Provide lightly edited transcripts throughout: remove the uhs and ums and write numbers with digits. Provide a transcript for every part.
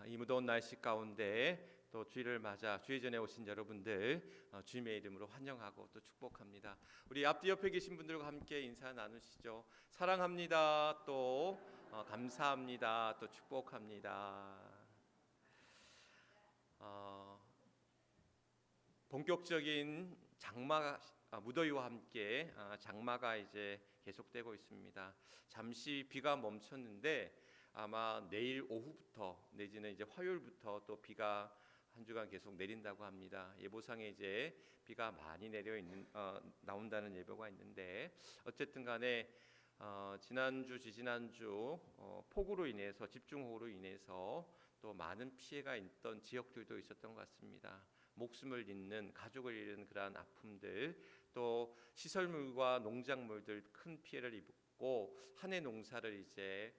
이 무더운 날씨 가운데 또 주일을 맞아 주일 전에 오신 여러분들 주님의 이름으로 환영하고 또 축복합니다. 우리 앞뒤 옆에 계신 분들과 함께 인사 나누시죠. 사랑합니다. 또 감사합니다. 또 축복합니다. 어, 본격적인 장마 무더위와 함께 장마가 이제 계속되고 있습니다. 잠시 비가 멈췄는데 아마 내일 오후부터 내지는 이제 화요일부터 또 비가 한 주간 계속 내린다고 합니다. 예보상에 이제 비가 많이 나온다는 예보가 있는데 어쨌든 간에 지난주 지지난주 폭우로 인해서 집중호우로 인해서 또 많은 피해가 있던 지역들도 있었던 것 같습니다. 목숨을 잃는 가족을 잃은 그러한 아픔들, 또 시설물과 농작물들 큰 피해를 입고 한 해 농사를 이제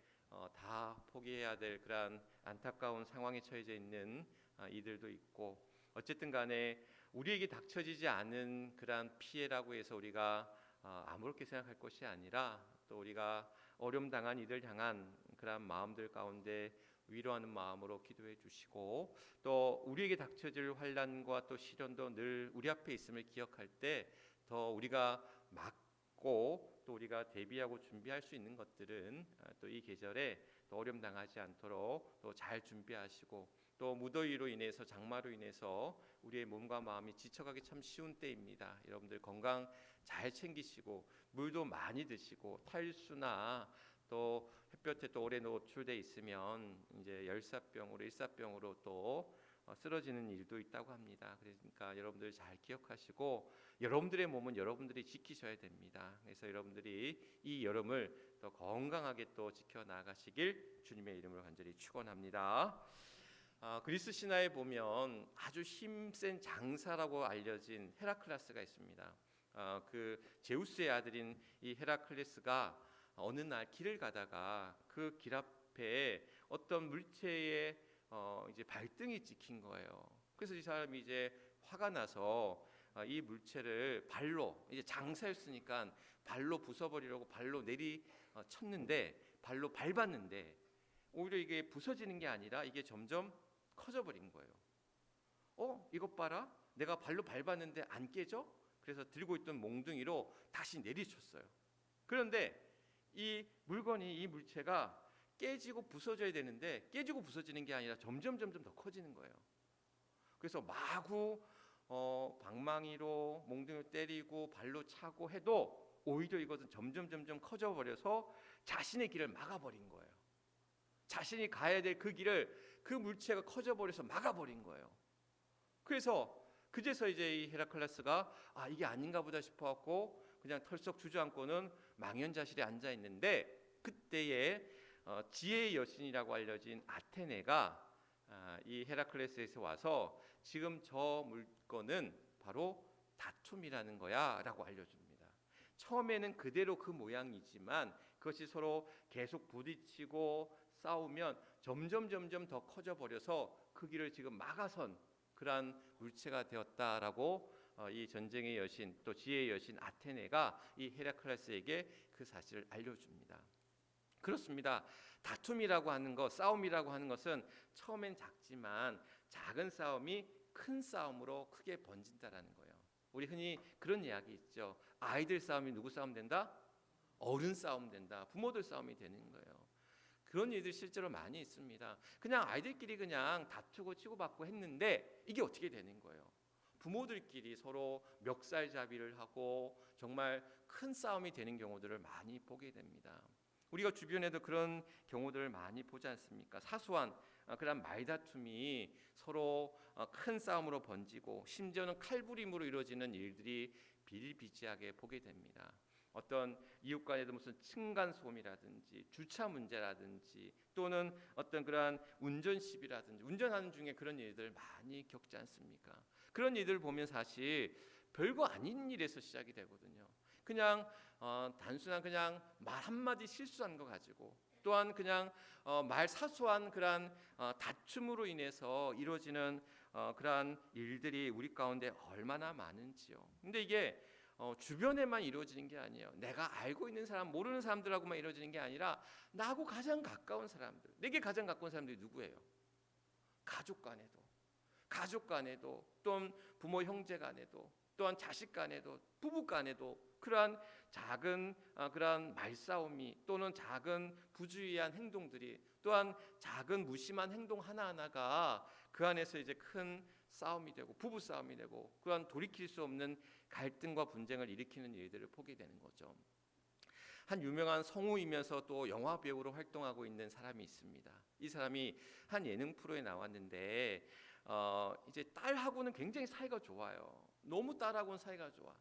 다 포기해야 될 그러한 안타까운 상황에 처해져 있는 이들도 있고, 어쨌든 간에 우리에게 닥쳐지지 않은 그러한 피해라고 해서 우리가 아무렇게 생각할 것이 아니라 또 우리가 어려움 당한 이들 향한 그러한 마음들 가운데 위로하는 마음으로 기도해 주시고, 또 우리에게 닥쳐질 환난과 또 시련도 늘 우리 앞에 있음을 기억할 때 더 우리가 막고 또 우리가 대비하고 준비할 수 있는 것들은 또 이 계절에 또 어려움 당하지 않도록 또 잘 준비하시고, 또 무더위로 인해서 장마로 인해서 우리의 몸과 마음이 지쳐가기 참 쉬운 때입니다. 여러분들 건강 잘 챙기시고 물도 많이 드시고, 탈수나 또 햇볕에 또 오래 노출돼 있으면 이제 열사병으로 일사병으로 또 쓰러지는 일도 있다고 합니다. 그러니까 여러분들 잘 기억하시고 여러분들의 몸은 여러분들이 지키셔야 됩니다. 그래서 여러분들이 이 여름을 더 건강하게 또 지켜 나가시길 주님의 이름으로 간절히 축원합니다. 그리스 신화에 보면 아주 힘센 장사라고 알려진 헤라클레스가 있습니다. 그 제우스의 아들인 이 헤라클레스가 어느 날 길을 가다가 그 길 앞에 어떤 물체의 이제 발등이 찍힌 거예요. 그래서 이 사람이 이제 화가 나서 이 물체를 발로, 이제 장사였으니까 발로 부숴버리려고 발로 쳤는데, 발로 밟았는데 오히려 이게 부서지는 게 아니라 이게 점점 커져버린 거예요. 이것 봐라, 내가 발로 밟았는데 안 깨져? 그래서 들고 있던 몽둥이로 다시 내리쳤어요. 그런데 이 물건이, 이 물체가 깨지고 부서져야 되는데 깨지고 부서지는 게 아니라 점점 더 커지는 거예요. 그래서 마구 방망이로 몽둥이를 때리고 발로 차고 해도 오히려 이것은 점점 커져 버려서 자신의 길을 막아버린 거예요. 자신이 가야 될 그 길을 그 물체가 커져 버려서 막아버린 거예요. 그래서 그제서 이제 이 헤라클레스가 이게 아닌가 보다 싶어갖고 그냥 털썩 주저앉고는 망연자실에 앉아 있는데, 그때에 지혜의 여신이라고 알려진 아테네가 이 헤라클레스에서 와서 지금 저 물건은 바로 다툼이라는 거야 라고 알려줍니다. 처음에는 그대로 그 모양이지만 그것이 서로 계속 부딪히고 싸우면 점점 더 커져 버려서 그 길을 지금 막아선 그러한 물체가 되었다라고 이 전쟁의 여신, 또 지혜의 여신 아테네가 이 헤라클레스에게 그 사실을 알려줍니다. 그렇습니다. 다툼이라고 하는 것, 싸움이라고 하는 것은 처음엔 작지만 작은 싸움이 큰 싸움으로 크게 번진다라는 거예요. 우리 흔히 그런 이야기 있죠. 아이들 싸움이 누구 싸움 된다? 어른 싸움 된다. 부모들 싸움이 되는 거예요. 그런 일들이 실제로 많이 있습니다. 그냥 아이들끼리 그냥 다투고 치고받고 했는데 이게 어떻게 되는 거예요? 부모들끼리 서로 멱살잡이를 하고 정말 큰 싸움이 되는 경우들을 많이 보게 됩니다. 우리가 주변에도 그런 경우들을 많이 보지 않습니까? 사소한 그런 말다툼이 서로 큰 싸움으로 번지고 심지어는 칼부림으로 이루어지는 일들이 비일비재하게 보게 됩니다. 어떤 이웃 간에도 무슨 층간 소음이라든지 주차 문제라든지 또는 어떤 그러한 운전 시비라든지, 운전하는 중에 그런 일들 많이 겪지 않습니까? 그런 일들 보면 사실 별거 아닌 일에서 시작이 되거든요. 그냥 단순한 그냥 말 한마디 실수한 거 가지고, 또한 그냥 말 사소한 그러한 다툼으로 인해서 이루어지는 그러한 일들이 우리 가운데 얼마나 많은지요. 근데 이게 주변에만 이루어지는 게 아니에요. 내가 알고 있는 사람, 모르는 사람들하고만 이루어지는 게 아니라 나하고 가장 가까운 사람들, 내게 가장 가까운 사람들이 누구예요? 가족 간에도 또는 부모 형제 간에도 또한 자식 간에도 부부 간에도 그러한 작은 그러한 말싸움이 또는 작은 부주의한 행동들이 또한 작은 무심한 행동 하나하나가 그 안에서 이제 큰 싸움이 되고 부부 싸움이 되고 그러한 돌이킬 수 없는 갈등과 분쟁을 일으키는 일들을 보게 되는 거죠. 한 유명한 성우이면서 또 영화 배우로 활동하고 있는 사람이 있습니다. 이 사람이 한 예능 프로에 나왔는데 이제 딸하고는 굉장히 사이가 좋아요. 너무 딸하고는 사이가 좋아.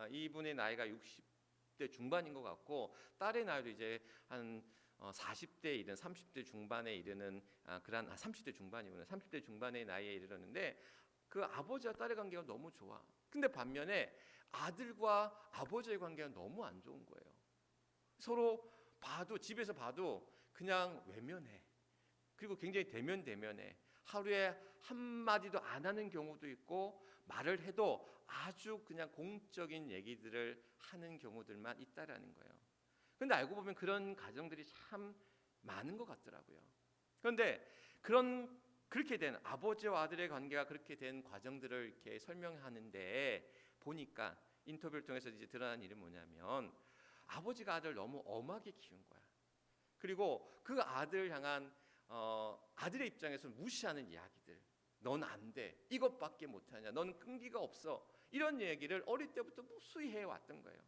이분의 나이가 60대 중반인 것 같고 딸의 나이도 이제 한 40대 이른 30대 중반에 이르는 그런 30대 중반이구나. 30대 중반의 나이에 이르렀는데 그 아버지와 딸의 관계가 너무 좋아. 근데 반면에 아들과 아버지의 관계가 너무 안 좋은 거예요. 서로 봐도 집에서 봐도 그냥 외면해. 그리고 굉장히 대면해. 하루에 한마디도 안 하는 경우도 있고 말을 해도 아주 그냥 공적인 얘기들을 하는 경우들만 있다라는 거예요. 그런데 알고 보면 그런 가정들이 참 많은 것 같더라고요. 그런데 그렇게 된 아버지와 아들의 관계가 그렇게 된 과정들을 이렇게 설명하는데 보니까 인터뷰를 통해서 이제 드러난 일은 뭐냐면 아버지가 아들을 너무 엄하게 키운 거야. 그리고 그 아들을 향한 아들의 입장에서는 무시하는 이야기들, 넌 안 돼, 이것밖에 못하냐, 넌 끈기가 없어, 이런 얘기를 어릴 때부터 무수히 해왔던 거예요.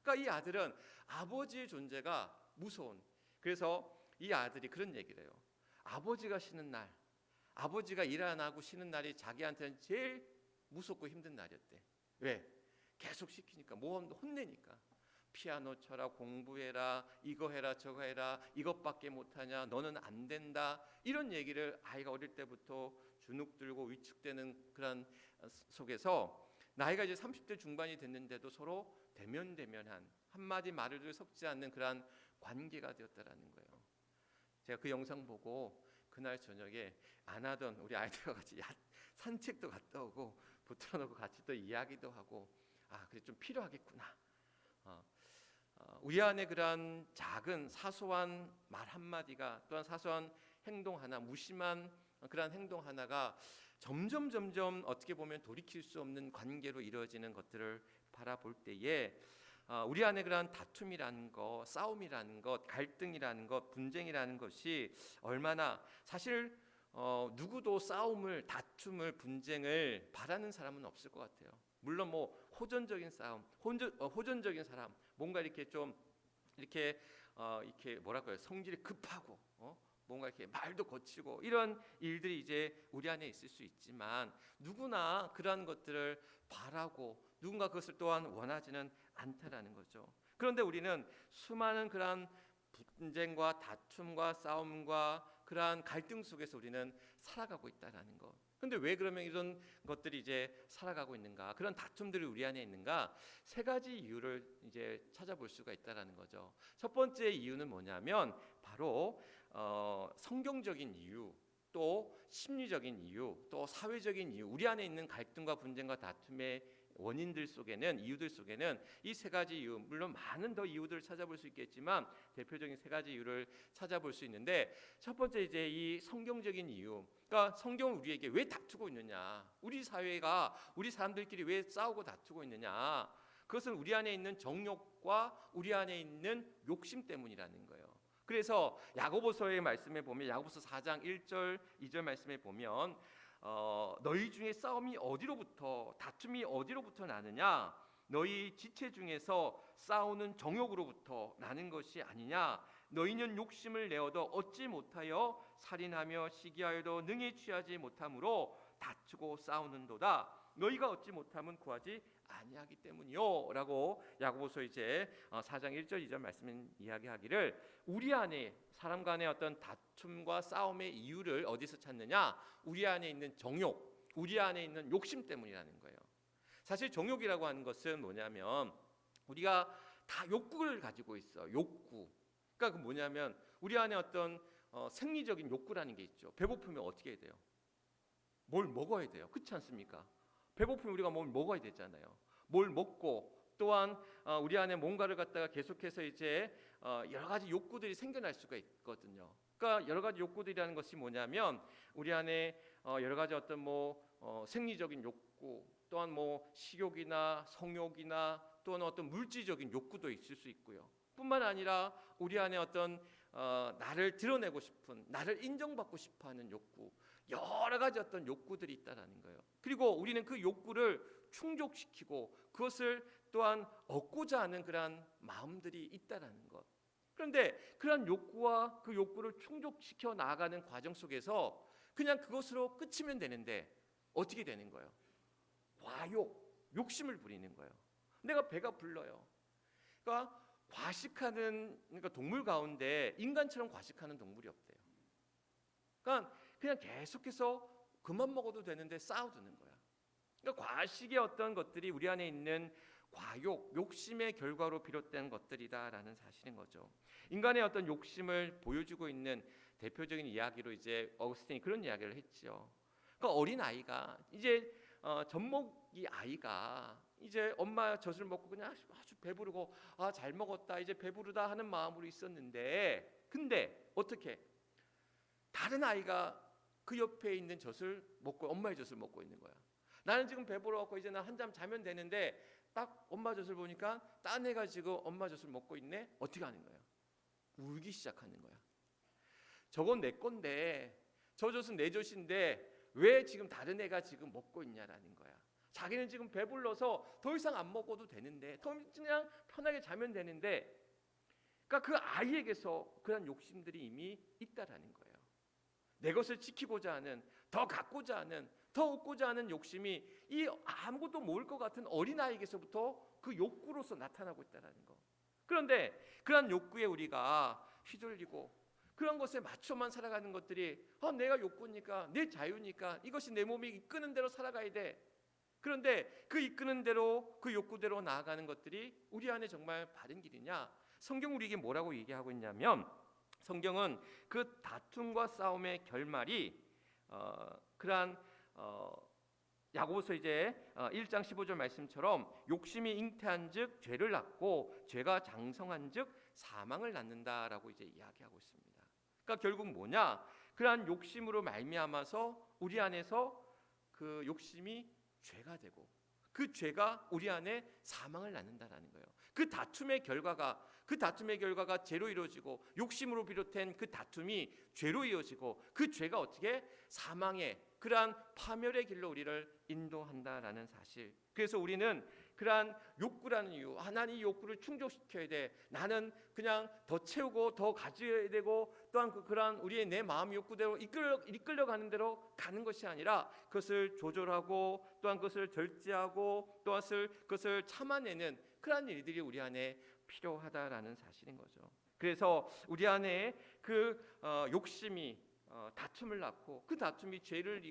그러니까 이 아들은 아버지의 존재가 무서운. 그래서 이 아들이 그런 얘기를 해요. 아버지가 쉬는 날, 아버지가 일 안 하고 쉬는 날이 자기한테는 제일 무섭고 힘든 날이었대. 왜? 계속 시키니까, 모험도 혼내니까. 피아노 쳐라, 공부해라, 이거 해라, 저거 해라, 이것밖에 못하냐, 너는 안 된다, 이런 얘기를 아이가 어릴 때부터 주눅들고 위축되는 그런 속에서 나이가 이제 30대 중반이 됐는데도 서로 대면한 한마디 말을 섞지 않는 그런 관계가 되었다라는 거예요. 제가 그 영상 보고 그날 저녁에 안 하던 우리 아이들과 같이 산책도 갔다 오고 붙들어놓고 같이 또 이야기도 하고 그래 좀 필요하겠구나. 우리 안에 그러한 작은 사소한 말 한마디가 또한 사소한 행동 하나, 무심한 그러한 행동 하나가 점점 어떻게 보면 돌이킬 수 없는 관계로 이루어지는 것들을 바라볼 때에 우리 안에 그러한 다툼이라는 것, 싸움이라는 것, 갈등이라는 것, 분쟁이라는 것이 얼마나 사실 누구도 싸움을, 다툼을, 분쟁을 바라는 사람은 없을 것 같아요. 물론 뭐 호전적인 싸움, 호전적인 사람, 뭔가 이렇게 좀 이렇게 뭐랄까요, 성질이 급하고 뭔가 이렇게 말도 거치고 이런 일들이 이제 우리 안에 있을 수 있지만 누구나 그러한 것들을 바라고 누군가 그것을 또한 원하지는 않다라는 거죠. 그런데 우리는 수많은 그러한 분쟁과 다툼과 싸움과 그러한 갈등 속에서 우리는 살아가고 있다라는 것. 근데 왜 그러면 이런 것들이 이제 살아가고 있는가? 그런 다툼들이 우리 안에 있는가? 세 가지 이유를 이제 찾아볼 수가 있다라는 거죠. 첫 번째 이유는 뭐냐면 바로 성경적인 이유, 또 심리적인 이유, 또 사회적인 이유, 우리 안에 있는 갈등과 분쟁과 다툼의 원인들 속에는, 이유들 속에는 이 세 가지 이유, 물론 많은 더 이유들을 찾아볼 수 있겠지만 대표적인 세 가지 이유를 찾아볼 수 있는데, 첫 번째 이제 이 성경적인 이유. 그러니까 성경은 우리에게 왜 다투고 있느냐, 우리 사회가, 우리 사람들끼리 왜 싸우고 다투고 있느냐, 그것은 우리 안에 있는 정욕과 우리 안에 있는 욕심 때문이라는 거예요. 그래서 야고보서의 말씀에 보면, 야고보서 4장 1절 2절 말씀에 보면 너희 중에 싸움이 어디로부터, 다툼이 어디로부터 나느냐, 너희 지체 중에서 싸우는 정욕으로부터 나는 것이 아니냐, 너희는 욕심을 내어도 얻지 못하여 살인하며 시기하여도 능히 취하지 못함으로 다투고 싸우는도다. 너희가 얻지 못함은 구하지 아니하기 때문이요 라고 야고보서 이제 4장 1절 2절 말씀은 이야기하기를, 우리 안에 사람 간의 어떤 다툼과 싸움의 이유를 어디서 찾느냐, 우리 안에 있는 정욕, 우리 안에 있는 욕심 때문이라는 거예요. 사실 정욕이라고 하는 것은 뭐냐면 우리가 다 욕구를 가지고 있어. 욕구. 그러니까 그 뭐냐면 우리 안에 어떤 생리적인 욕구라는 게 있죠. 배고프면 어떻게 해야 돼요? 뭘 먹어야 돼요. 그렇지 않습니까? 배고프면 우리가 뭘 먹어야 되잖아요. 뭘 먹고 또한 우리 안에 뭔가를 갖다가 계속해서 이제 여러 가지 욕구들이 생겨날 수가 있거든요. 그러니까 여러 가지 욕구들이라는 것이 뭐냐면 우리 안에 여러 가지 어떤 생리적인 욕구 또한 식욕이나 성욕이나 또는 어떤 물질적인 욕구도 있을 수 있고요. 뿐만 아니라 우리 안에 어떤 나를 드러내고 싶은 나를 인정받고 싶어하는 욕구 여러 가지 어떤 욕구들이 있다라는 거예요. 그리고 우리는 그 욕구를 충족시키고 그것을 또한 얻고자 하는 그러한 마음들이 있다라는 것. 그런데 그러한 욕구와 그 욕구를 충족시켜 나아가는 과정 속에서 그냥 그것으로 끝이면 되는데 어떻게 되는 거예요? 과욕, 욕심을 부리는 거예요. 내가 배가 불러요. 그러니까 그러니까 동물 가운데 인간처럼 과식하는 동물이 없대요. 그러니까 그냥 계속해서 그만 먹어도 되는데 쌓아두는 거야. 그러니까 과식의 어떤 것들이 우리 안에 있는 과욕, 욕심의 결과로 비롯된 것들이다라는 사실인 거죠. 인간의 어떤 욕심을 보여주고 있는 대표적인 이야기로 이제 어거스틴이 그런 이야기를 했죠. 그러니까 어린 아이가 이제 젖먹이 아이가 이제 엄마 젖을 먹고 그냥 아주 배부르고 잘 먹었다 이제 배부르다 하는 마음으로 있었는데 근데 어떻게 다른 아이가 그 옆에 있는 젖을 먹고 엄마의 젖을 먹고 있는 거야. 나는 지금 배부러갖고 이제 나 한잠 자면 되는데 딱 엄마 젖을 보니까 딴 애가 지금 엄마 젖을 먹고 있네. 어떻게 하는 거야? 울기 시작하는 거야. 저건 내 건데 저 젖은 내 젖인데 왜 지금 다른 애가 지금 먹고 있냐라는 거야. 자기는 지금 배불러서 더 이상 안 먹어도 되는데 더 그냥 편하게 자면 되는데 그러니까 그 아이에게서 그런 욕심들이 이미 있다라는 거예요. 내 것을 지키고자 하는 더 갖고자 하는 더 얻고자 하는 욕심이 이 아무것도 모를 것 같은 어린아이에게서부터 그 욕구로서 나타나고 있다는 거. 그런데 그런 욕구에 우리가 휘둘리고 그런 것에 맞춰만 살아가는 것들이 내가 욕구니까 내 자유니까 이것이 내 몸이 이끄는 대로 살아가야 돼. 그런데 그 이끄는 대로 그 욕구대로 나아가는 것들이 우리 안에 정말 바른 길이냐? 성경 우리에게 뭐라고 얘기하고 있냐면 성경은 그 다툼과 싸움의 결말이 그러한 야고보서 이제 1장 15절 말씀처럼 욕심이 잉태한즉 죄를 낳고 죄가 장성한즉 사망을 낳는다라고 이제 이야기하고 있습니다. 그러니까 결국 뭐냐? 그러한 욕심으로 말미암아서 우리 안에서 그 욕심이 죄가 되고 그 죄가 우리 안에 사망을 낳는다라는 거예요. 그 다툼의 결과가 죄로 이루어지고 욕심으로 비롯된 그 다툼이 죄로 이어지고 그 죄가 어떻게 사망의 그러한 파멸의 길로 우리를 인도한다라는 사실. 그래서 우리는 그러한 욕구라는 이유, 나는 이 욕구를 충족시켜야 돼. 나는 그냥 더 채우고 더 가져야 되고 또한 그러한 우리의 내 마음 욕구대로 이끌려가는 대로 가는 것이 아니라 그것을 조절하고 또한 그것을 절제하고 또한 그것을 참아내는 그러한 일들이 우리 안에 필요하다라는 사실인 거죠. 그래서 우리 안에 그 욕심이 다툼을 낳고 그 다툼이 죄를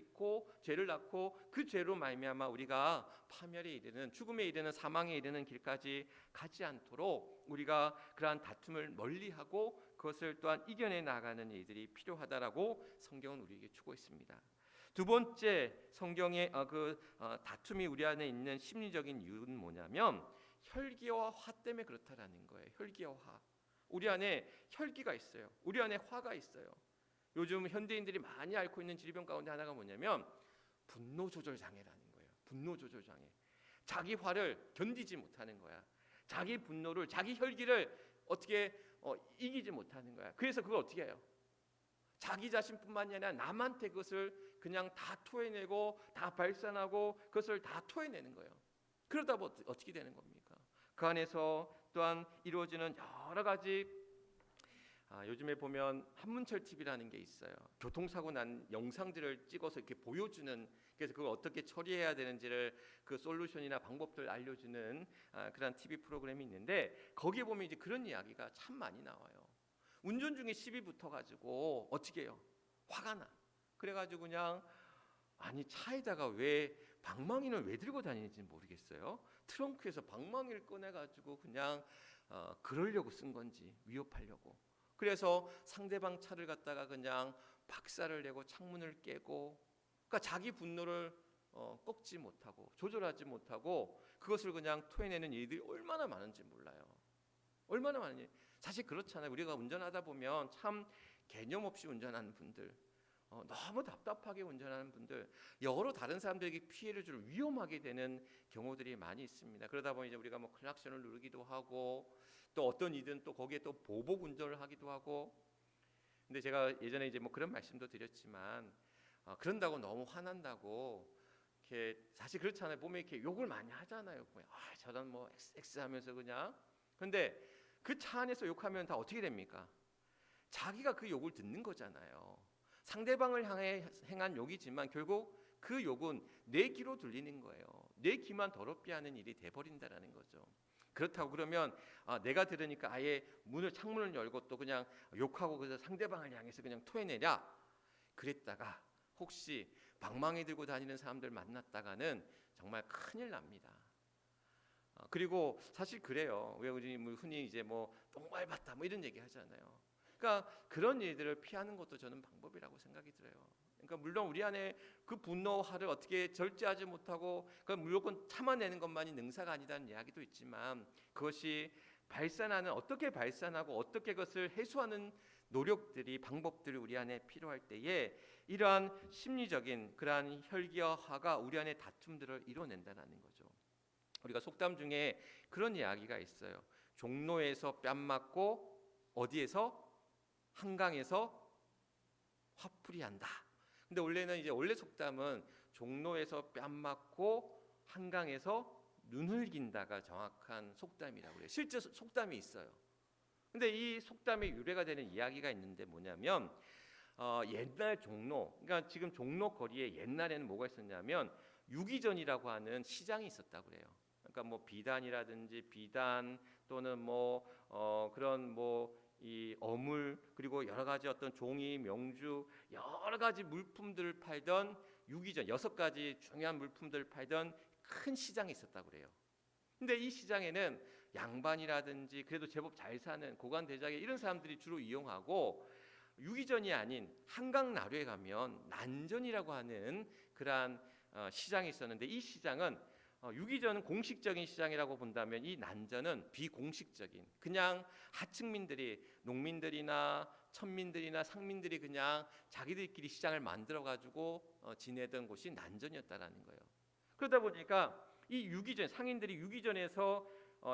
낳고 그 죄로 말미암아 우리가 파멸에 이르는 죽음에 이르는 사망에 이르는 길까지 가지 않도록 우리가 그러한 다툼을 멀리하고 그것을 또한 이겨내 나가는 일들이 필요하다라고 성경은 우리에게 주고 있습니다. 두 번째 성경의 다툼이 우리 안에 있는 심리적인 이유는 뭐냐면 혈기와 화 때문에 그렇다라는 거예요. 혈기와 화. 우리 안에 혈기가 있어요. 우리 안에 화가 있어요. 요즘 현대인들이 많이 앓고 있는 질병 가운데 하나가 뭐냐면 분노 조절 장애라는 거예요. 분노 조절 장애. 자기 화를 견디지 못하는 거야. 자기 분노를, 자기 혈기를 어떻게 이기지 못하는 거야. 그래서 그걸 어떻게 해요? 자기 자신뿐만이 아니라 남한테 그것을 그냥 다 토해내고 다 발산하고 그것을 다 토해내는 거예요. 그러다 어떻게 되는 겁니까? 그 안에서 또한 이루어지는 여러 가지 요즘에 보면 한문철 TV라는 게 있어요. 교통사고 난 영상들을 찍어서 이렇게 보여주는, 그래서 그걸 어떻게 처리해야 되는지를 그 솔루션이나 방법들 알려주는 그런 TV 프로그램이 있는데 거기에 보면 이제 그런 이야기가 참 많이 나와요. 운전 중에 시비 붙어가지고 어떻게 해요? 화가 나. 그래가지고 그냥 아니 차에다가 왜 방망이는 왜 들고 다니는지 모르겠어요. 트렁크에서 방망이를 꺼내가지고 그냥 그러려고 쓴 건지 위협하려고. 그래서 상대방 차를 갖다가 그냥 박살을 내고 창문을 깨고, 그러니까 자기 분노를 꺾지 못하고 조절하지 못하고 그것을 그냥 토해내는 일들이 얼마나 많은지 몰라요. 얼마나 많은지. 사실 그렇잖아요. 우리가 운전하다 보면 참 개념 없이 운전하는 분들, 너무 답답하게 운전하는 분들, 여러 다른 사람들에게 피해를 줄 위험하게 되는 경우들이 많이 있습니다. 그러다 보니 이제 우리가 뭐 클락션을 누르기도 하고 또 어떤 이든 또 거기에 또 보복 운전을 하기도 하고. 근데 제가 예전에 이제 뭐 그런 말씀도 드렸지만 그런다고 너무 화난다고 이렇게 사실 그렇잖아요. 보면 이렇게 욕을 많이 하잖아요. 저런 뭐 XX 하면서 그냥. 근데 그 차 안에서 욕하면 다 어떻게 됩니까? 자기가 그 욕을 듣는 거잖아요. 상대방을 향해 행한 욕이지만 결국 그 욕은 내 귀로 들리는 거예요. 내 귀만 더럽게 하는 일이 돼버린다라는 거죠. 그렇다고 그러면 내가 들으니까 아예 창문을 열고 또 그냥 욕하고 그래서 상대방을 향해서 그냥 토해내랴. 그랬다가 혹시 방망이 들고 다니는 사람들 만났다가는 정말 큰일 납니다. 그리고 사실 그래요. 왜 우리 흔히 이제 뭐 똥밟았다 뭐 이런 얘기 하잖아요. 그러니까 그런 일들을 피하는 것도 저는 방법이라고 생각이 들어요. 그러니까 물론 우리 안에 그 분노, 화를 어떻게 절제하지 못하고 그 무조건 참아내는 것만이 능사가 아니라는 이야기도 있지만 그것이 발산하는 어떻게 발산하고 어떻게 그것을 해소하는 노력들이 방법들이 우리 안에 필요할 때에 이러한 심리적인 그러한 혈기와 화가 우리 안에 다툼들을 이뤄낸다는 거죠. 우리가 속담 중에 그런 이야기가 있어요. 종로에서 뺨 맞고 어디에서 한강에서 화풀이 한다. 근데 원래 속담은 종로에서 뺨 맞고 한강에서 눈 흘긴다가 정확한 속담이라고 그래요. 실제 속담이 있어요. 근데 이 속담의 유래가 되는 이야기가 있는데 뭐냐면 옛날 종로, 그러니까 지금 종로 거리에 옛날에는 뭐가 있었냐면 유기전이라고 하는 시장이 있었다고 그래요. 그러니까 뭐 비단이라든지 비단 또는 그런 이 어물 그리고 여러 가지 어떤 종이 명주 여러 가지 물품들을 팔던 유기전 6가지 중요한 물품들을 팔던 큰 시장이 있었다고 그래요. 근데 이 시장에는 양반이라든지 그래도 제법 잘 사는 고관 대작의 이런 사람들이 주로 이용하고 유기전이 아닌 한강 나루에 가면 난전이라고 하는 그러한 시장이 있었는데 이 시장은 유기전은 공식적인 시장이라고 본다면 이 난전은 비공식적인 그냥 하층민들이 농민들이나 천민들이나 상민들이 그냥 자기들끼리 시장을 만들어 가지고 지내던 곳이 난전이었다라는 거예요. 그러다 보니까 이 유기전 상인들이 유기전에서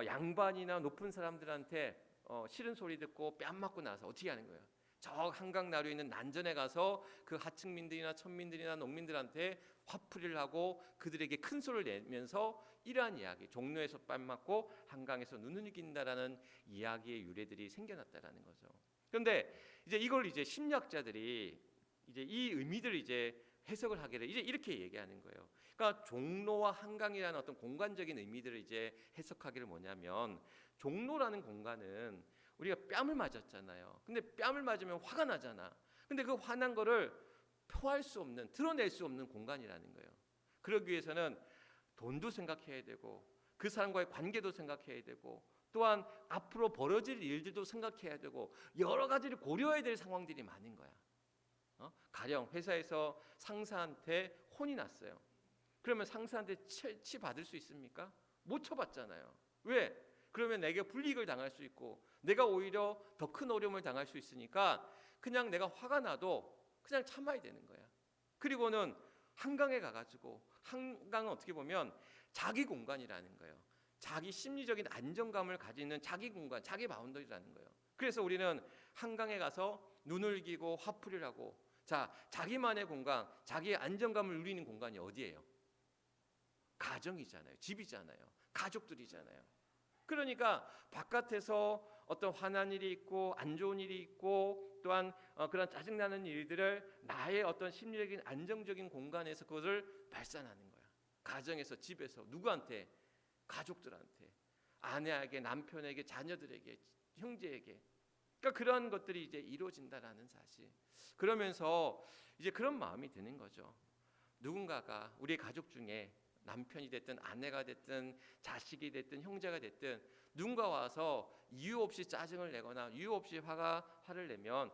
양반이나 높은 사람들한테 싫은 소리 듣고 뺨 맞고 나서 어떻게 하는 거예요? 저 한강 나루에 있는 난전에 가서 그 하층민들이나 천민들이나 농민들한테 화풀이를 하고 그들에게 큰 소리를 내면서 이러한 이야기, 종로에서 뺨 맞고 한강에서 눈을 이긴다라는 이야기의 유래들이 생겨났다라는 거죠. 그런데 이제 이걸 이제 심리학자들이 이제 이 의미들을 이제 해석을 하게 돼 이제 이렇게 얘기하는 거예요. 그러니까 종로와 한강이라는 어떤 공간적인 의미들을 이제 해석하기를 뭐냐면 종로라는 공간은 우리가 뺨을 맞았잖아요. 근데 뺨을 맞으면 화가 나잖아. 근데 그 화난 거를 표할 수 없는, 드러낼 수 없는 공간이라는 거예요. 그러기 위해서는 돈도 생각해야 되고 그 사람과의 관계도 생각해야 되고 또한 앞으로 벌어질 일들도 생각해야 되고 여러 가지를 고려해야 될 상황들이 많은 거야. 가령 회사에서 상사한테 혼이 났어요. 그러면 상사한테 치 받을 수 있습니까? 못 쳐받잖아요. 왜? 그러면 내게 불이익을 당할 수 있고 내가 오히려 더 큰 어려움을 당할 수 있으니까 그냥 내가 화가 나도 그냥 참아야 되는 거야. 그리고는 한강에 가가지고 한강은 어떻게 보면 자기 공간이라는 거예요. 자기 심리적인 안정감을 가지는 자기 공간, 자기 바운더리라는 거예요. 그래서 우리는 한강에 가서 눈을 기고 화풀이를 하고 자기만의 공간, 자기의 안정감을 누리는 공간이 어디예요? 가정이잖아요. 집이잖아요. 가족들이잖아요. 그러니까 바깥에서 어떤 화난 일이 있고 안 좋은 일이 있고 또한 그런 짜증나는 일들을 나의 어떤 심리적인 안정적인 공간에서 그것을 발산하는 거야. 가정에서 집에서 누구한테? 가족들한테, 아내에게, 남편에게, 자녀들에게, 형제에게. 그러니까 그런 것들이 이제 이루어진다라는 사실. 그러면서 이제 그런 마음이 드는 거죠. 누군가가 우리 가족 중에 남편이 됐든 아내가 됐든 자식이 됐든 형제가 됐든 누군가 와서 이유 없이 짜증을 내거나 이유 없이 화를 내면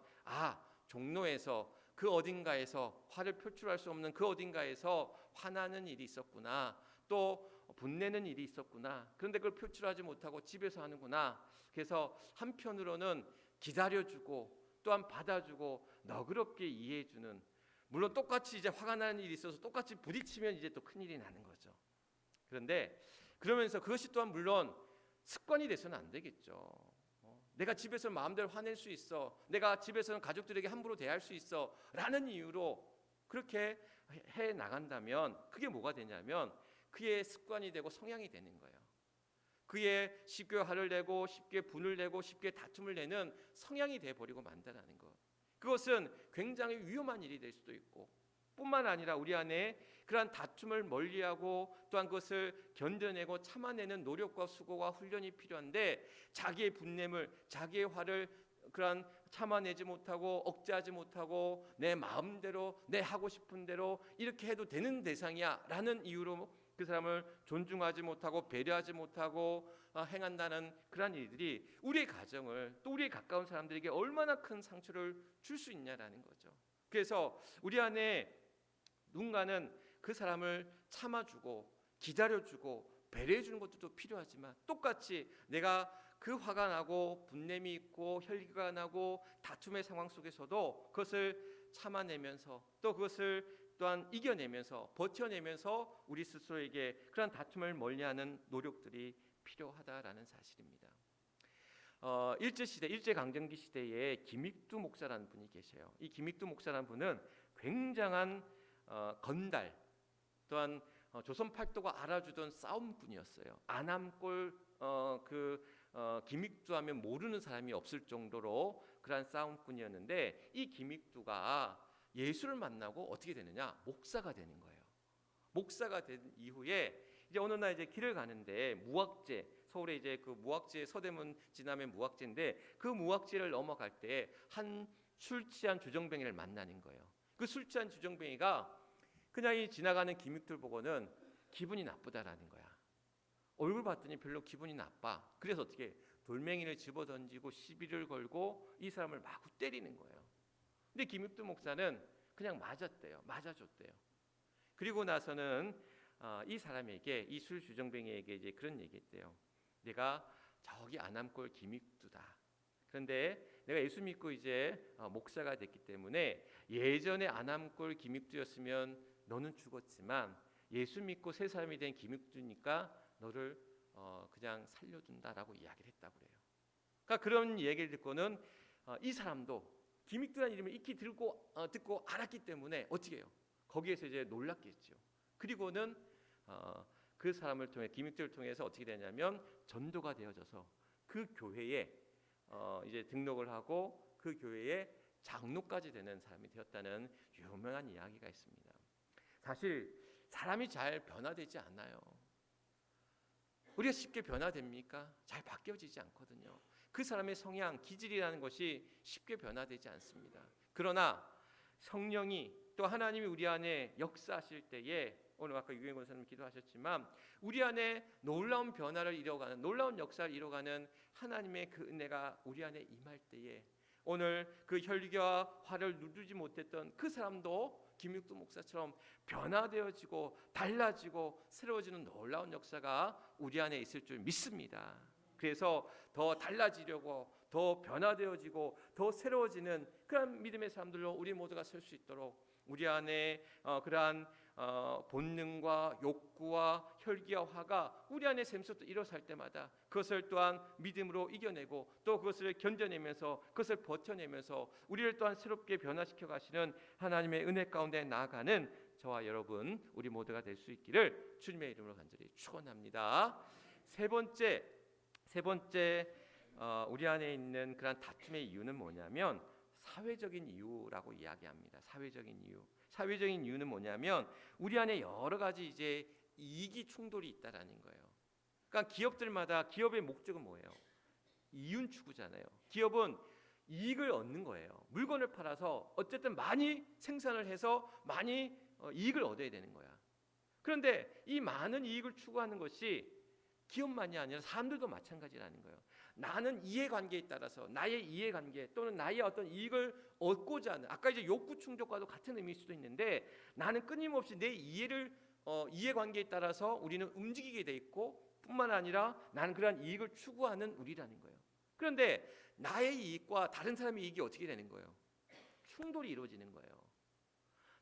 종로에서 그 어딘가에서 화를 표출할 수 없는 그 어딘가에서 화나는 일이 있었구나. 또 분내는 일이 있었구나. 그런데 그걸 표출하지 못하고 집에서 하는구나. 그래서 한편으로는 기다려주고 또한 받아주고 너그럽게 이해해주는, 물론 똑같이 이제 화가 나는 일이 있어서 똑같이 부딪히면 이제 또 큰일이 나는 거죠. 그런데 그러면서 그것이 또한 물론 습관이 돼서는 안 되겠죠. 내가 집에서 마음대로 화낼 수 있어, 내가 집에서는 가족들에게 함부로 대할 수 있어 라는 이유로 그렇게 해 나간다면 그게 뭐가 되냐면 그의 습관이 되고 성향이 되는 거예요. 그의 쉽게 화를 내고 쉽게 분을 내고 쉽게 다툼을 내는 성향이 돼버리고 만다라는 것. 그것은 굉장히 위험한 일이 될 수도 있고, 뿐만 아니라 우리 안에 그러한 다툼을 멀리하고 또한 그것을 견뎌내고 참아내는 노력과 수고와 훈련이 필요한데, 자기의 분냄을, 자기의 화를 그러한 참아내지 못하고 억제하지 못하고 내 마음대로 내 하고 싶은 대로 이렇게 해도 되는 대상이야 라는 이유로 그 사람을 존중하지 못하고 배려하지 못하고 행한다는 그러한 일들이 우리의 가정을, 또 우리의 가까운 사람들에게 얼마나 큰 상처를 줄 수 있냐라는 거죠. 그래서 우리 안에 누군가는 그 사람을 참아주고 기다려주고 배려해주는 것도 필요하지만, 똑같이 내가 그 화가 나고 분냄이 있고 혈기가 나고 다툼의 상황 속에서도 그것을 참아내면서 또 그것을 또한 이겨내면서 버텨내면서 우리 스스로에게 그런 다툼을 멀리하는 노력들이 필요하다라는 사실입니다. 일제시대, 일제강점기 시대에 김익두 목사라는 분이 계셔요. 이 김익두 목사라는 분은 굉장한 건달, 또한 조선 팔도가 알아주던 싸움꾼이었어요. 안암골 김익두하면 모르는 사람이 없을 정도로 그러한 싸움꾼이었는데, 이 김익두가 예수를 만나고 어떻게 되느냐? 목사가 되는 거예요. 목사가 된 이후에 이제 어느 날 이제 길을 가는데 무학재, 서울에 이제 그 무학재, 서대문 지나면 무학재인데 그 무학재를 넘어갈 때 한 술 취한 주정뱅이를 만나는 거예요. 그 술 취한 주정뱅이가 그냥 이 지나가는 김익두를 보고는 기분이 나쁘다라는 거야. 얼굴 봤더니 별로 기분이 나빠. 그래서 어떻게 돌멩이를 집어던지고 시비를 걸고 이 사람을 마구 때리는 거예요. 근데 김익두 목사는 그냥 맞아줬대요. 그리고 나서는 이 사람에게, 이 술 주정뱅이에게 이제 그런 얘기했대요. 내가 저기 안암골 김익두다. 그런데 내가 예수 믿고 이제 목사가 됐기 때문에 예전에 안암골 김익두였으면 너는 죽었지만 예수 믿고 새 사람이 된 김익두니까 너를 그냥 살려준다라고 이야기를 했다고 그래요. 그러니까 그런 얘기를 듣고는 이 사람도 김익두라는 이름을 익히 듣고 알았기 때문에 어떻게 해요? 거기에서 이제 놀랐겠죠. 그리고는 그 사람을 통해, 김익두를 통해서 어떻게 되냐면 전도가 되어져서 그 교회에 이제 등록을 하고 그 교회에 장로까지 되는 사람이 되었다는 유명한 이야기가 있습니다. 사실 사람이 잘 변화되지 않아요. 우리가 쉽게 변화됩니까? 잘 바뀌어지지 않거든요. 그 사람의 성향, 기질이라는 것이 쉽게 변화되지 않습니다. 그러나 성령이, 또 하나님이 우리 안에 역사하실 때에, 오늘 아까 유경 권사님 기도하셨지만 우리 안에 놀라운 변화를 이뤄가는, 놀라운 역사를 이뤄가는 하나님의 그 은혜가 우리 안에 임할 때에 오늘 그 혈기와 화를 누르지 못했던 그 사람도 김익두 목사처럼 변화되어지고 달라지고 새로워지는 놀라운 역사가 우리 안에 있을 줄 믿습니다. 그래서 더 달라지려고, 더 변화되어지고 더 새로워지는 그런 믿음의 사람들로 우리 모두가 설 수 있도록 우리 안에 그러한 본능과 욕구와 혈기와 화가 우리 안에 샘솟도 일어설 때마다 그것을 또한 믿음으로 이겨내고 또 그것을 견뎌내면서 그것을 버텨내면서 우리를 또한 새롭게 변화시켜 가시는 하나님의 은혜 가운데 나아가는 저와 여러분 우리 모두가 될 수 있기를 주님의 이름으로 간절히 축원합니다. 세 번째 우리 안에 있는 그런 다툼의 이유는 뭐냐면 사회적인 이유라고 이야기합니다. 사회적인 이유는 뭐냐면 우리 안에 여러 가지 이제 이익이 충돌이 있다라는 거예요. 그러니까 기업들마다 기업의 목적은 뭐예요? 이윤 추구잖아요. 기업은 이익을 얻는 거예요. 물건을 팔아서 어쨌든 많이 생산을 해서 많이 이익을 얻어야 되는 거야. 그런데 이 많은 이익을 추구하는 것이 기업만이 아니라 사람들도 마찬가지라는 거예요. 나는 이해관계에 따라서 나의 이해관계 또는 나의 어떤 이익을 얻고자 하는, 아까 이제 욕구 충족과도 같은 의미일 수도 있는데, 나는 끊임없이 내 이해관계에 따라서 우리는 움직이게 돼 있고, 뿐만 아니라 나는 그러한 이익을 추구하는 우리라는 거예요. 그런데 나의 이익과 다른 사람의 이익이 어떻게 되는 거예요? 충돌이 이루어지는 거예요.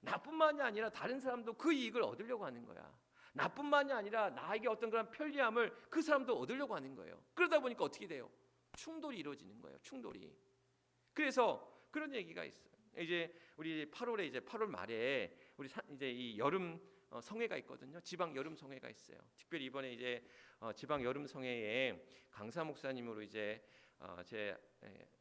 나뿐만이 아니라 다른 사람도 그 이익을 얻으려고 하는 거야. 나뿐만이 아니라 나에게 어떤 그런 편리함을 그 사람도 얻으려고 하는 거예요. 그러다 보니까 어떻게 돼요? 충돌이 이루어지는 거예요. 충돌이. 그래서 그런 얘기가 있어요. 이제 우리 8월에 이제 8월 말에 우리 이제 이 여름 성회가 있거든요. 지방 여름 성회가 있어요. 특별히 이번에 이제 지방 여름 성회에 강사 목사님으로 이제 제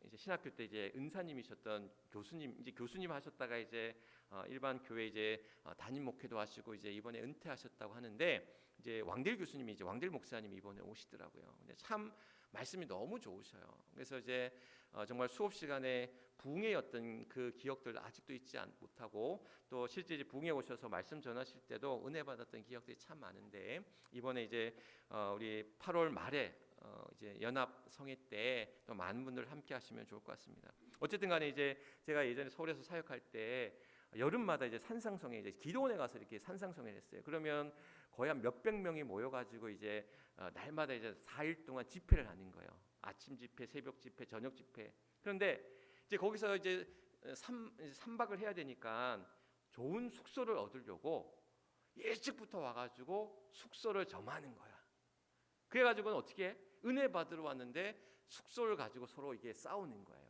이제 신학교 때 이제 은사님이셨던 교수님, 이제 교수님 하셨다가 이제 일반 교회 이제 담임 목회도 하시고 이제 이번에 은퇴하셨다고 하는데, 이제 왕딜 교수님이, 이제 왕딜 목사님이 이번에 오시더라고요. 근데 참 말씀이 너무 좋으셔요. 그래서 이제 정말 수업 시간에 부흥의 어떤 그 기억들 아직도 잊지 못하고, 또 실제 이제 부흥에 오셔서 말씀 전하실 때도 은혜 받았던 기억들이 참 많은데, 이번에 이제 우리 8월 말에 이제 연합 성회 때 또 많은 분들 함께 하시면 좋을 것 같습니다. 어쨌든 간에 이제 제가 예전에 서울에서 사역할 때 여름마다 이제 산상성회, 이제 기도원에 가서 이렇게 산상성회를 했어요. 그러면 거의 한 몇백 명이 모여가지고 이제 날마다 이제 4일 동안 집회를 하는 거예요. 아침 집회, 새벽 집회, 저녁 집회. 그런데 이제 거기서 이제 3박을 해야 되니까 좋은 숙소를 얻으려고 일찍부터 와가지고 숙소를 점하는 거야. 그래가지고는 어떻게 해? 은혜 받으러 왔는데 숙소를 가지고 서로 이게 싸우는 거예요.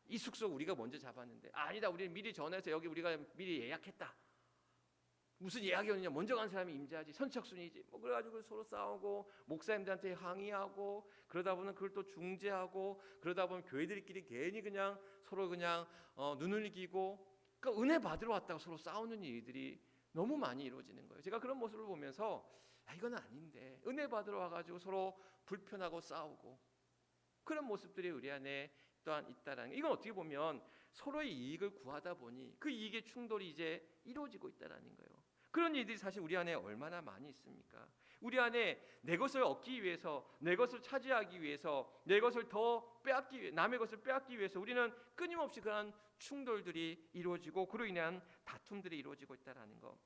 이 숙소 우리가 먼저 잡았는데, 아니다, 우리는 미리 전화해서 여기 우리가 미리 예약했다. 무슨 예약이었느냐, 먼저 간 사람이 임자지, 선착순이지. 뭐 그래가지고 서로 싸우고 목사님들한테 항의하고, 그러다 보면 그걸 또 중재하고, 그러다 보면 교회들끼리 괜히 그냥 서로 그냥 눈을 이기고, 그러니까 은혜 받으러 왔다고 서로 싸우는 일들이 너무 많이 이루어지는 거예요. 제가 그런 모습을 보면서 이건 아닌데, 은혜 받으러 와가지고 서로 불편하고 싸우고 그런 모습들이 우리 안에 또한 있다라는 거. 이건 어떻게 보면 서로의 이익을 구하다 보니 그 이익의 충돌이 이제 이루어지고 있다라는 거예요. 그런 일들이 사실 우리 안에 얼마나 많이 있습니까? 우리 안에 내 것을 얻기 위해서, 내 것을 차지하기 위해서, 내 것을 더 빼앗기 위해, 남의 것을 빼앗기 위해서 우리는 끊임없이 그런 충돌들이 이루어지고, 그로 인한 다툼들이 이루어지고 있다라는 거.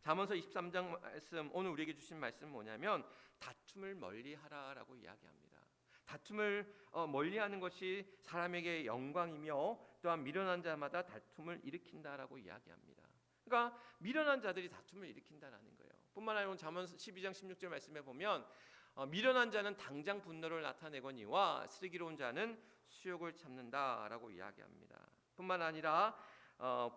잠언서 23장 말씀, 오늘 우리에게 주신 말씀은 뭐냐면 다툼을 멀리하라라고 이야기합니다. 다툼을 멀리하는 것이 사람에게 영광이며, 또한 미련한 자마다 다툼을 일으킨다라고 이야기합니다. 그러니까 미련한 자들이 다툼을 일으킨다라는 거예요. 뿐만 아니라 잠언서 12장 16절 말씀에 보면 미련한 자는 당장 분노를 나타내거니와 슬기로운 자는 수욕을 참는다라고 이야기합니다. 뿐만 아니라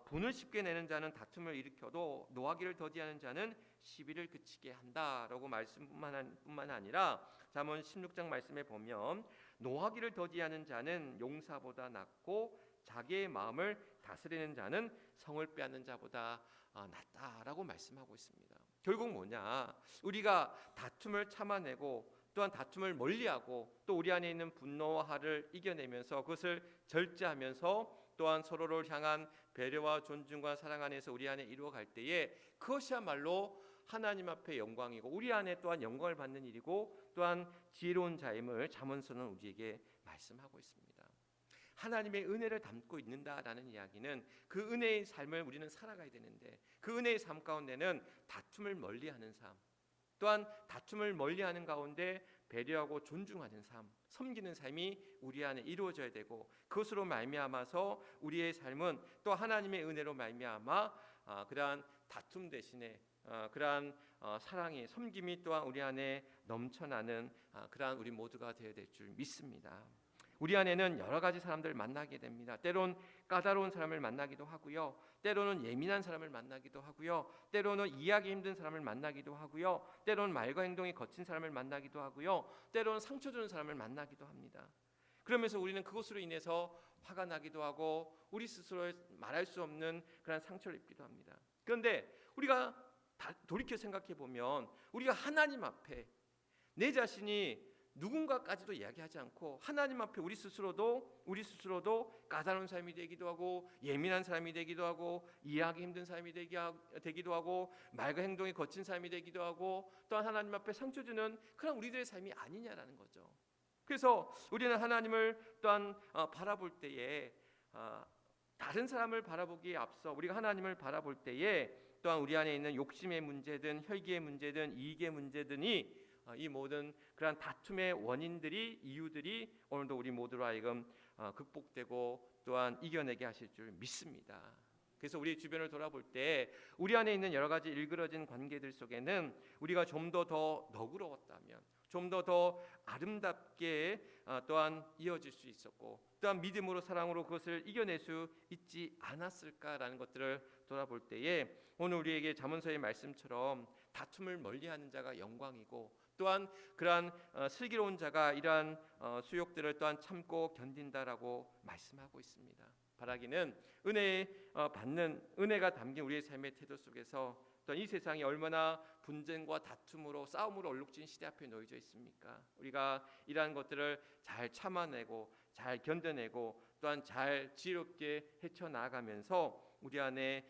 분을 쉽게 내는 자는 다툼을 일으켜도 노하기를 더디하는 자는 시비를 그치게 한다라고 말씀뿐만 아니라 잠언 16장 말씀에 보면 노하기를 더디하는 자는 용사보다 낫고 자기의 마음을 다스리는 자는 성을 빼앗는 자보다 낫다라고 말씀하고 있습니다. 결국 뭐냐? 우리가 다툼을 참아내고 또한 다툼을 멀리하고, 또 우리 안에 있는 분노와 화를 이겨내면서 그것을 절제하면서 또한 서로를 향한 배려와 존중과 사랑 안에서 우리 안에 이루어갈 때에 그것이야말로 하나님 앞에 영광이고 우리 안에 또한 영광을 받는 일이고, 또한 지혜로운 자임을 잠언서는 우리에게 말씀하고 있습니다. 하나님의 은혜를 담고 있는다라는 이야기는 그 은혜의 삶을 우리는 살아가야 되는데, 그 은혜의 삶 가운데는 다툼을 멀리하는 삶, 또한 다툼을 멀리하는 가운데 배려하고 존중하는 삶, 섬기는 삶이 우리 안에 이루어져야 되고, 그것으로 말미암아서 우리의 삶은 또 하나님의 은혜로 말미암아 그러한 다툼 대신에 그러한 사랑이, 섬김이 또한 우리 안에 넘쳐나는 그러한 우리 모두가 되어야 될 줄 믿습니다. 우리 안에는 여러 가지 사람들을 만나게 됩니다. 때론 까다로운 사람을 만나기도 하고요, 때로는 예민한 사람을 만나기도 하고요, 때로는 이해하기 힘든 사람을 만나기도 하고요, 때로는 말과 행동이 거친 사람을 만나기도 하고요, 때로는 상처 주는 사람을 만나기도 합니다. 그러면서 우리는 그것으로 인해서 화가 나기도 하고 우리 스스로 말할 수 없는 그런 상처를 입기도 합니다. 그런데 우리가 돌이켜 생각해 보면 우리가 하나님 앞에 내 자신이 누군가까지도 이야기하지 않고 하나님 앞에 우리 스스로도 까다로운 사람이 되기도 하고, 예민한 사람이 되기도 하고, 이해하기 힘든 사람이 되기도 하고, 말과 행동이 거친 사람이 되기도 하고, 또한 하나님 앞에 상처 주는 그런 우리들의 삶이 아니냐라는 거죠. 그래서 우리는 하나님을 또한 바라볼 때에 다른 사람을 바라보기에 앞서 우리가 하나님을 바라볼 때에 또한 우리 안에 있는 욕심의 문제든 혈기의 문제든 이익의 문제든이 이 모든 그러한 다툼의 원인들이 이유들이 오늘도 우리 모두로 하여금 극복되고 또한 이겨내게 하실 줄 믿습니다. 그래서 우리 주변을 돌아볼 때 우리 안에 있는 여러 가지 일그러진 관계들 속에는 우리가 좀 더 너그러웠다면, 좀 더 아름답게 또한 이어질 수 있었고, 또한 믿음으로 사랑으로 그것을 이겨낼 수 있지 않았을까라는 것들을 돌아볼 때에 오늘 우리에게 잠언서의 말씀처럼 다툼을 멀리하는 자가 영광이고, 또한 그러한 슬기로운 자가 이러한 수욕들을 또한 참고 견딘다라고 말씀하고 있습니다. 바라기는 받는 은혜가 담긴 우리의 삶의 태도 속에서 또한 이 세상이 얼마나 분쟁과 다툼으로 싸움으로 얼룩진 시대 앞에 놓여져 있습니까? 우리가 이러한 것들을 잘 참아내고 잘 견뎌내고 또한 잘 지혜롭게 헤쳐나가면서 우리 안에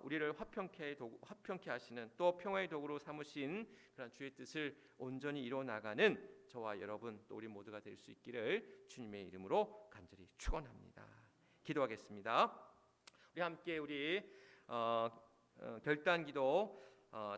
우리를 화평케 하시는 또 평화의 도구로 삼으신 그런 주의 뜻을 온전히 이뤄나가는 저와 여러분 또 우리 모두가 될 수 있기를 주님의 이름으로 간절히 축원합니다. 기도하겠습니다. 우리 함께 결단기도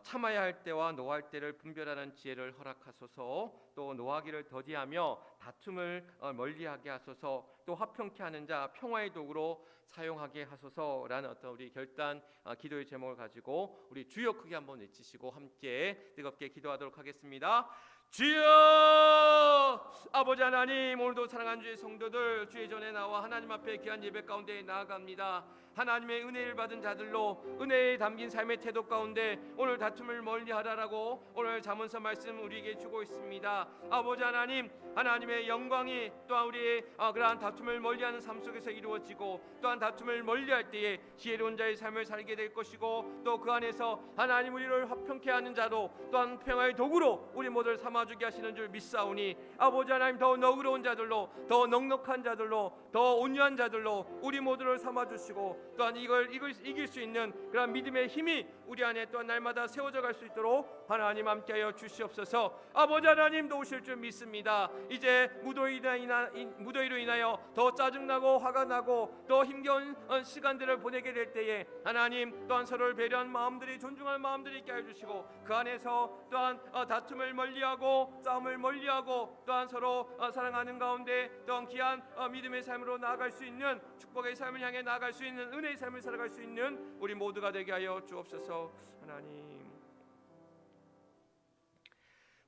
참아야 할 때와 노할 때를 분별하는 지혜를 허락하소서. 또 노하기를 더디하며 다툼을 멀리하게 하소서. 또 화평케 하는 자 평화의 도구로 사용하게 하소서라는 어떤 우리 결단 기도의 제목을 가지고 우리 주여 크게 한번 외치시고 함께 뜨겁게 기도하도록 하겠습니다. 주여! 아버지 하나님, 오늘도 사랑하는 주의 성도들 주의 전에 나와 하나님 앞에 귀한 예배 가운데 나아갑니다. 하나님의 은혜를 받은 자들로 은혜에 담긴 삶의 태도 가운데 오늘 다툼을 멀리하라라고 오늘 잠언서 말씀 우리에게 주고 있습니다. 아버지 하나님, 하나님의 영광이 또한 우리의 그러한 다툼을 멀리하는 삶 속에서 이루어지고, 또한 다툼을 멀리할 때에 지혜로운 자의 삶을 살게 될 것이고, 또 그 안에서 하나님 우리를 화평케 하는 자로 또한 평화의 도구로 우리 모두를 삼아주게 하시는 줄 믿사오니, 아버지 하나님 더 너그러운 자들로, 더 넉넉한 자들로, 더 온유한 자들로 우리 모두를 삼아주시고, 또한 이걸 이길 수 있는 그런 믿음의 힘이 우리 안에 또한 날마다 세워져 갈 수 있도록 하나님 함께하여 주시옵소서. 아버지 하나님 도우실 줄 믿습니다. 이제 무더위로 인하여 더 짜증나고 화가 나고 더 힘겨운 시간들을 보내게 될 때에 하나님 또한 서로를 배려한 마음들이, 존중할 마음들이 있게 해주시고, 그 안에서 또한 다툼을 멀리하고 싸움을 멀리하고 또한 서로 사랑하는 가운데 또한 귀한 믿음의 삶으로 나아갈 수 있는, 축복의 삶을 향해 나아갈 수 있는, 은혜의 삶을 살아갈 수 있는 우리 모두가 되게 하여 주옵소서. 하나님,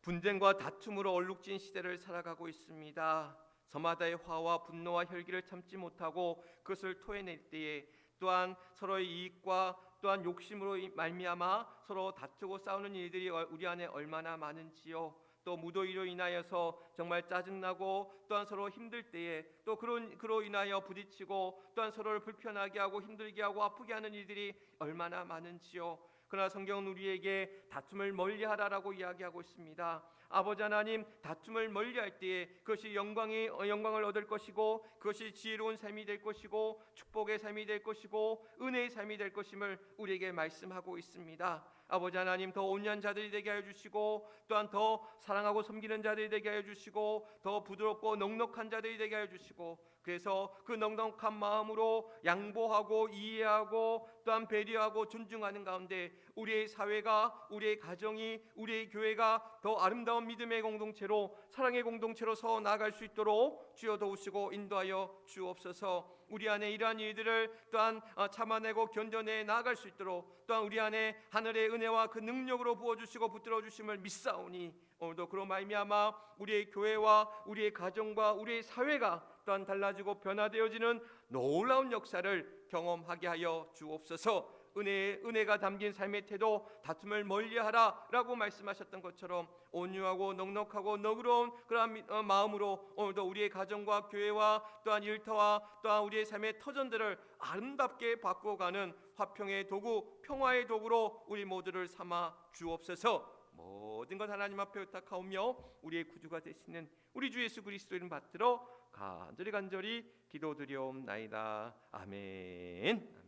분쟁과 다툼으로 얼룩진 시대를 살아가고 있습니다. 저마다의 화와 분노와 혈기를 참지 못하고 그것을 토해낼 때에 또한 서로의 이익과 또한 욕심으로 말미암아 서로 다투고 싸우는 일들이 우리 안에 얼마나 많은지요. 또 무더위로 인하여서 정말 짜증나고 또한 서로 힘들 때에 또 그로 인하여 부딪히고 또한 서로를 불편하게 하고 힘들게 하고 아프게 하는 일들이 얼마나 많은지요. 그러나 성경은 우리에게 다툼을 멀리하라라고 이야기하고 있습니다. 아버지 하나님, 다툼을 멀리할 때에 그것이 영광을 얻을 것이고, 그것이 지혜로운 삶이 될 것이고, 축복의 삶이 될 것이고, 은혜의 삶이 될 것임을 우리에게 말씀하고 있습니다. 아버지 하나님, 더 온유한 자들이 되게 하여 주시고, 또한 더 사랑하고 섬기는 자들이 되게 하여 주시고, 더 부드럽고 넉넉한 자들이 되게 하여 주시고, 그래서 그 넉넉한 마음으로 양보하고 이해하고 또한 배려하고 존중하는 가운데 우리의 사회가, 우리의 가정이, 우리의 교회가 더 아름다운 믿음의 공동체로, 사랑의 공동체로 서 나아갈 수 있도록 주여 도우시고 인도하여 주옵소서. 우리 안에 이러한 일들을 또한 참아내고 견뎌내 나아갈 수 있도록 또한 우리 안에 하늘의 은혜와 그 능력으로 부어주시고 붙들어 주심을 믿사오니, 오늘도 그로 말미암아 우리의 교회와 우리의 가정과 우리의 사회가 또한 달라지고 변화되어지는 놀라운 역사를 경험하게 하여 주옵소서. 은혜가 담긴 삶의 태도, 다툼을 멀리하라라고 말씀하셨던 것처럼 온유하고 넉넉하고 너그러운 그런 마음으로 오늘도 우리의 가정과 교회와 또한 일터와 또한 우리의 삶의 터전들을 아름답게 바꾸어가는 화평의 도구, 평화의 도구로 우리 모두를 삼아 주옵소서. 모든 것 하나님 앞에 의탁하오며 우리의 구주가 되시는 우리 주 예수 그리스도 이름 받들어 간절히 기도드리옵나이다. 아멘.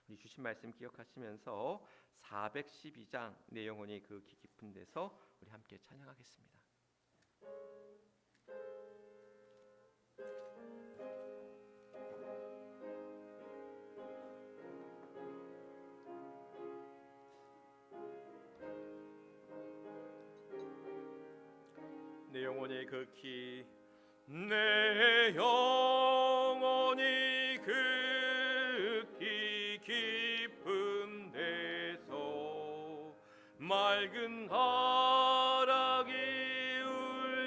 우리 주신 말씀 기억하시면서 412장 내 영혼이 그 깊은 데서 우리 함께 찬양하겠습니다. 극히 내 영혼이 극히 깊은 데서 맑은 하락이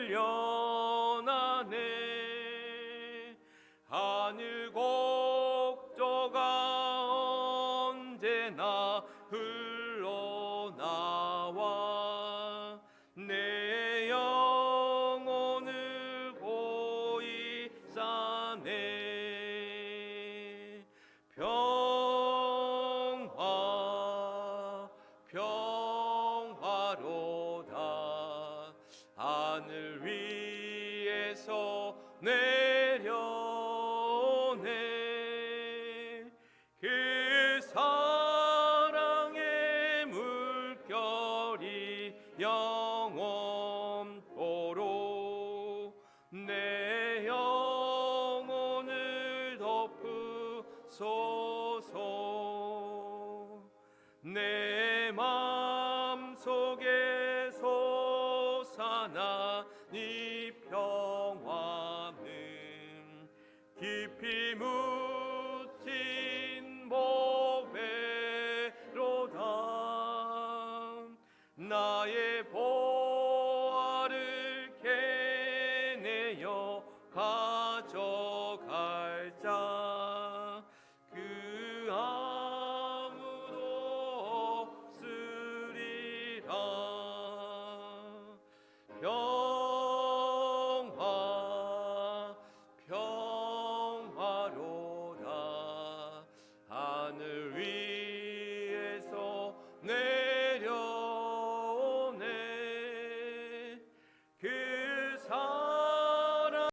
울려나네. 하늘 곡조가 언제나 흘러나와 내 영혼을 고이 싸네. 평화 평화로다 하늘 위에서 내려오네. 그 사랑의 물결이 영원토록 내 영혼을 덮으소서. 내 맘속에 솟아나 네 평화는 깊이